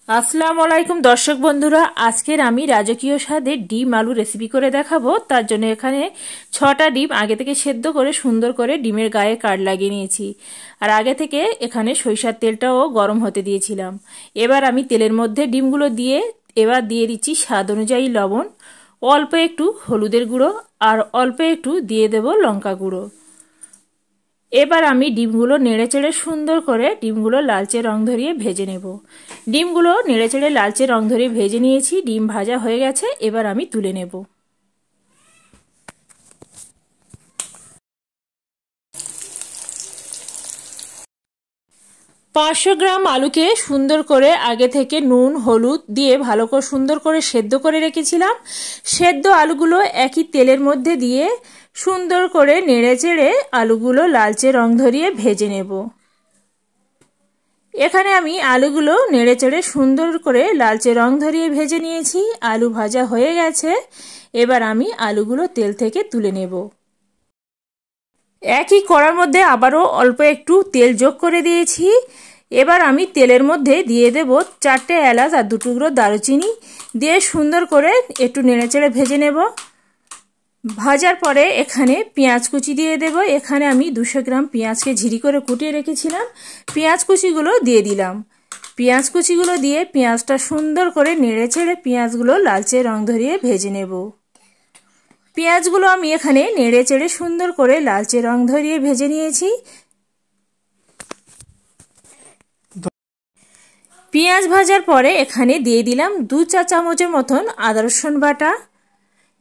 আসসালামু আলাইকুম দর্শক বন্ধুরা, আজকের আমি রাজকীয় স্বাদে ডিম আলু রেসিপি করে দেখাবো। তার জন্য এখানে 6টা ডিম আগে থেকে সেদ্ধ করে সুন্দর করে ডিমের গায়ে কাট লাগিয়ে নিয়েছি। আর আগে থেকে এখানে সরিষার তেলটাও গরম হতে দিয়েছিলাম। এবার আমি তেলের মধ্যে ডিমগুলো দিয়ে এবার দিয়ে দিচ্ছি স্বাদ অনুযায়ী লবণ, অল্প একটু হলুদের গুঁড়ো আর অল্প একটু দিয়ে দেব লঙ্কা গুঁড়ো। এবার আমি ডিমগুলো নেড়েচেড়ে সুন্দর করে ডিমগুলো লালচে রং ধরিয়ে ভেজে নেব। ডিমগুলো নেড়েচেড়ে লালচে রং ধরিয়ে ভেজে নিয়েছি, ডিম ভাজা হয়ে গেছে। এবার আমি তুলে নেব। 500 গ্রাম আলুকে সুন্দর করে আগে থেকে নুন হলুদ দিয়ে ভালো করে সুন্দর করে সেদ্ধ করে রেখেছিলাম। সেদ্ধ আলুগুলো একই তেলের মধ্যে দিয়ে সুন্দর করে নেড়েচেড়ে আলুগুলো লালচে রং ধরিয়ে ভেজে নেব। এখানে আমি আলুগুলো নেড়েচেড়ে সুন্দর করে লালচে রং ধরিয়ে ভেজে নিয়েছি। আলু ভাজা হয়ে গেছে। এবার আমি আলুগুলো তেল থেকে তুলে নেব। একই কড়ার মধ্যে আবারও অল্প একটু তেল যোগ করে দিয়েছি। এবার আমি তেলের মধ্যে দিয়ে দেব 4টে এলাচ আর 2 টুকরো দারুচিনি দিয়ে সুন্দর করে একটু নেড়েচেড়ে ভেজে নেব। ভাজার পরে এখানে পেঁয়াজ কুচি দিয়ে দেব। এখানে আমি 200 গ্রাম পেঁয়াজকে ঝিরি করে কুটিয়ে রেখেছিলাম। পেঁয়াজ কুচিগুলো দিয়ে দিলাম। পেঁয়াজ কুচিগুলো দিয়ে পেঁয়াজটা সুন্দর করে নেড়েচেড়ে পেঁয়াজগুলো লালচে রং ধরিয়ে ভেজে নেব। পেঁয়াজগুলো আমি এখানে নেড়েচেড়ে সুন্দর করে লালচে রং ধরিয়ে ভেজে নিয়েছি। পেঁয়াজ ভাজার পরে এখানে দিয়ে দিলাম 2 চা চামচের মতন আদা রসুন বাটা,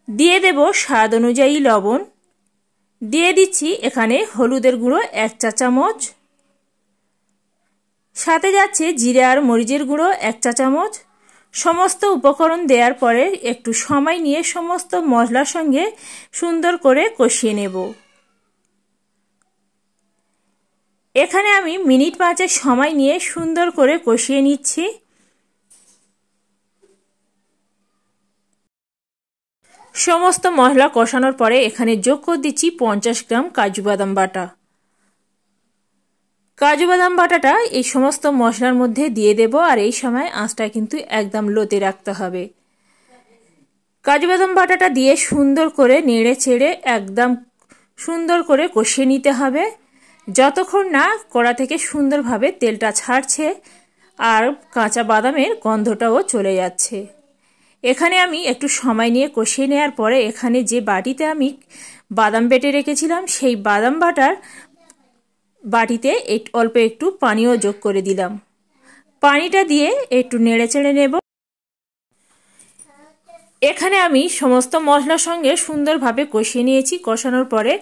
দিয়ে দেব স্বাদ অনুযায়ী লবণ, দিয়ে দিচ্ছি এখানে হলুদের গুঁড়ো 1 চা চামচ, সাথে যাচ্ছে জিরে আর মরিচের গুঁড়ো 1 চা চামচ। সমস্ত উপকরণ দেওয়ার পরে একটু সময় নিয়ে সমস্ত মশলার সঙ্গে সুন্দর করে কষিয়ে নেব। এখানে আমি মিনিট 5 সময় নিয়ে সুন্দর করে কষিয়ে নিচ্ছি। সমস্ত মশলা কষানোর পরে এখানে যোগ করে দিচ্ছি 50 গ্রাম কাজু বাদাম বাটা। কাজু বাদাম বাটাটা এই সমস্ত মশলার মধ্যে দিয়ে দেব। আর এই সময় আঁচটা কিন্তু একদম লোতে রাখতে হবে। কাজু বাদাম বাটাটা দিয়ে সুন্দর করে নেড়ে ছেড়ে একদম সুন্দর করে কষিয়ে নিতে হবে, যতক্ষণ না কড়া থেকে সুন্দরভাবে তেলটা ছাড়ছে আর কাঁচা বাদামের গন্ধটাও চলে যাচ্ছে। এখানে আমি একটু সময় নিয়ে কষিয়ে নেওয়ার পরে এখানে যে বাটিতে আমি বাদাম বেটে রেখেছিলাম সেই বাদাম বাটার বাটিতে অল্প একটু পানিও যোগ করে দিলাম। পানিটা দিয়ে একটু নেড়েচেড়ে নেব। এখানে আমি সমস্ত মশলার সঙ্গে সুন্দরভাবে কষিয়ে নিয়েছি। কষানোর পরে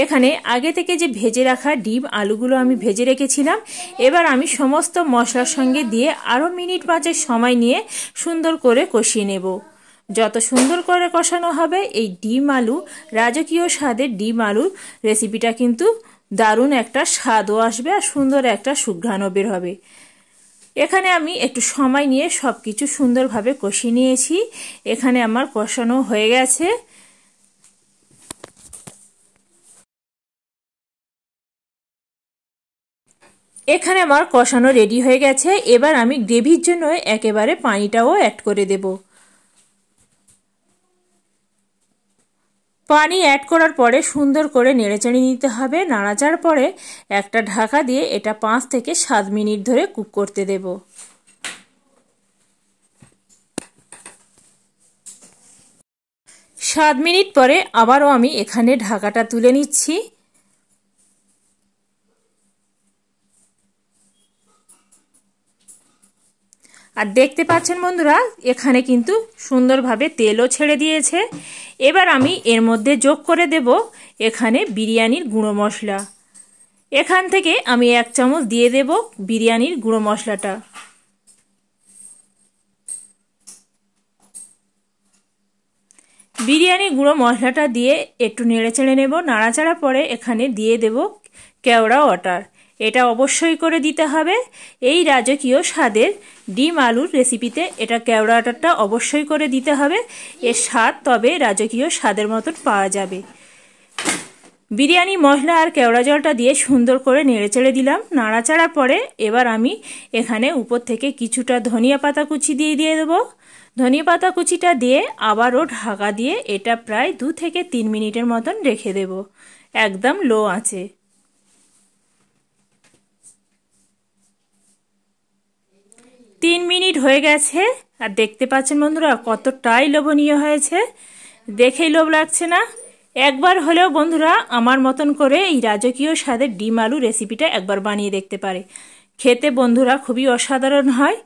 এখানে আগে থেকে যে ভেজে রাখা ডিম আলুগুলো আমি ভেজে রেখেছিলাম এবার আমি সমস্ত মশলার সঙ্গে দিয়ে আরও মিনিট 5 সময় নিয়ে সুন্দর করে কষিয়ে নেব। যত সুন্দর করে কষানো হবে এই ডিম আলু রাজকীয় স্বাদের ডিম আলু রেসিপিটা কিন্তু দারুণ একটা স্বাদও আসবে আর সুন্দর একটা সুঘ্রাণও বের হবে। এখানে আমি একটু সময় নিয়ে সব কিছু সুন্দরভাবে কষিয়ে নিয়েছি। এখানে আমার কষানো হয়ে গেছে। এখানে আমার কষানো রেডি হয়ে গেছে। এবার আমি গ্রেভির জন্য একেবারে পানিটাও অ্যাড করে দেব। পানি অ্যাড করার পরে সুন্দর করে নেড়েচেড়ে নিতে হবে। নাড়াচাড়ার পরে একটা ঢাকা দিয়ে এটা 5 থেকে 7 মিনিট ধরে কুক করতে দেব। 7 মিনিট পরে আবারও আমি এখানে ঢাকাটা তুলে নিচ্ছি। আর দেখতে পাচ্ছেন বন্ধুরা এখানে কিন্তু সুন্দরভাবে তেলও ছেড়ে দিয়েছে। এবার আমি এর মধ্যে যোগ করে দেব এখানে বিরিয়ানির গুঁড়ো মশলা। এখান থেকে আমি 1 চামচ দিয়ে দেব বিরিয়ানির গুঁড়ো মশলাটা। বিরিয়ানি গুঁড়ো মশলাটা দিয়ে একটু নেড়েচেড়ে নেব। নাড়াচাড়া পরে এখানে দিয়ে দেব কেওড়া ওয়াটার। এটা অবশ্যই করে দিতে হবে। এই রাজকীয় স্বাদের ডিম আলুর রেসিপিতে এটা কেওড়া ওয়াটারটা অবশ্যই করে দিতে হবে। এর স্বাদ তবে রাজকীয় স্বাদের মতন পাওয়া যাবে। বিরিয়ানি মশলা আর কেওড়া জলটা দিয়ে সুন্দর করে নেড়েচেড়ে দিলাম। নাড়াচাড়ার পরে এবার আমি এখানে উপর থেকে কিছুটা ধনিয়া পাতা কুচি দিয়ে দেবো। ধনিয়া পাতা কুচিটা দিয়ে আবারও ঢাকা দিয়ে এটা প্রায় 2 থেকে 3 মিনিটের মতন রেখে দেব একদম লো আঁচে। তিন মিনিট হয়ে গেছে আর দেখতে পাচ্ছেন বন্ধুরা কতটাই লোভনীয় হয়েছে, দেখেই লোভ লাগছে না? একবার হলেও বন্ধুরা আমার মতন করে এই রাজকীয় স্বাদের ডিম আলু রেসিপিটা একবার বানিয়ে দেখতে পারে। খেতে বন্ধুরা খুবই অসাধারণ হয়।